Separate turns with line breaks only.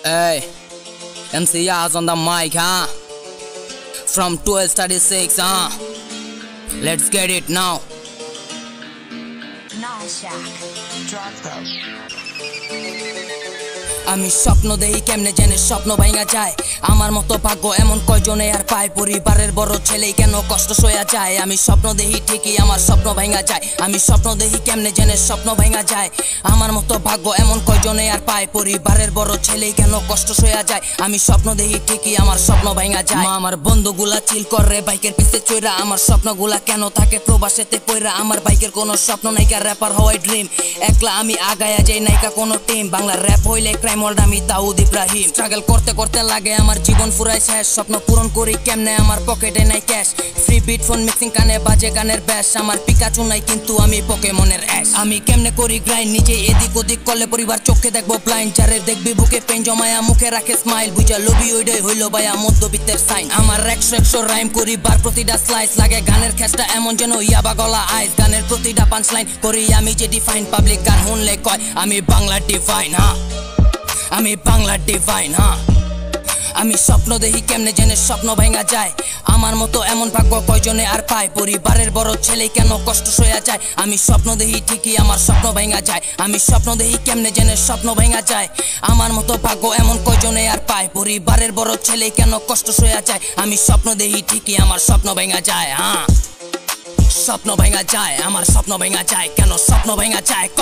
Hey, MC Yaz on the mic, huh? From 1236, huh? Let's get it now.
Null Shack. Drop those.
আমি স্বপ্ন দেই কেমনে জেনে স্বপ্ন ভাঙা যায় আমার মতো ভাগ্য এমন কয়জনে আর পায় পরিবারের বড় ছেলেই কেন কষ্ট সয়া যায় আমি স্বপ্ন দেই ঠিকই আমার স্বপ্ন ভাঙা যায় আমি স্বপ্ন দেই কেমনে জেনে স্বপ্ন ভাঙা যায় আমার মতো ভাগ্য এমন কয়জনে আর পায় পরিবারের বড় ছেলেই কেন কষ্ট সয়া যায় আমি স্বপ্ন দেই ঠিকই আমার স্বপ্ন ভাঙা যায় আমার বন্ধুগুলা চিল করে বাইকের পিছে চইরা আমার স্বপ্নগুলা কেন থাকে প্রবাসেতে পয়রা আমার বাইকের কোনো স্বপ্ন নাইকা র্যাপার হওয়াই ড্রিম একলা আমি আগায়া যাই নাইকা কোনো টিম বাংলা র্যাপ হইলে আমি দাউদ ইব্রাহিম স্ট্রাগল করতে করতে লাগে আমার জীবন ফুরাই শেষ স্বপ্ন পূরণ করি কেমনে আমার পকেটে নাই cash free beat phone mixing কানে বাজে গানের ব্যাস আমার পিকাচু নাই কিন্তু আমি পোকেমনের অ্যাশ আমি কেমনে করি গ্রাইন্ড নিজে এদিক ওদিক করলে পরিবার চোখে দেখবো ব্লাইন্ড যারে দেখবি বুকে পেন জমায়া মুখে রাখে স্মাইল বুঝা লবি ওইটাই হইলো ভাইয়া মধ্যবিত্তের সাইন আমার 100 রাইম করি বার প্রতিটা স্লাইস লাগে গানের খেসটা এমন যেন ইয়াবা গলা আইস গানের প্রতিটা পাঞ্চ লাইন করি আমি যে ডিফাইন পাবলিক গান শুনলে কয় আমি বাংলা ডিভাইন হ্যাঁ আমি বাংলা ডিভাইন হ্যাঁ আমি স্বপ্ন দেখি কেমনে জেনে স্বপ্ন ভাঙা যায় আমার মতো এমন ভাগ্য কয়জনে আর পায় পরিবারের বড় ছেলে কেন কষ্ট সয়া যায় আমি স্বপ্ন দেখি ঠিকই আমার স্বপ্ন ভাঙা যায় আমি স্বপ্ন দেখি কেমনে জেনে স্বপ্ন ভাঙা যায় আমার মতো ভাগ্য এমন কয়জনে আর পায় পরিবারের বড় ছেলে কেন কষ্ট সয়া যায় আমি স্বপ্ন দেখি ঠিকই আমার স্বপ্ন ভাঙা যায় হ্যাঁ স্বপ্ন ভাঙা যায় আমার স্বপ্ন ভাঙা যায় কেন স্বপ্ন ভাঙা যায় ক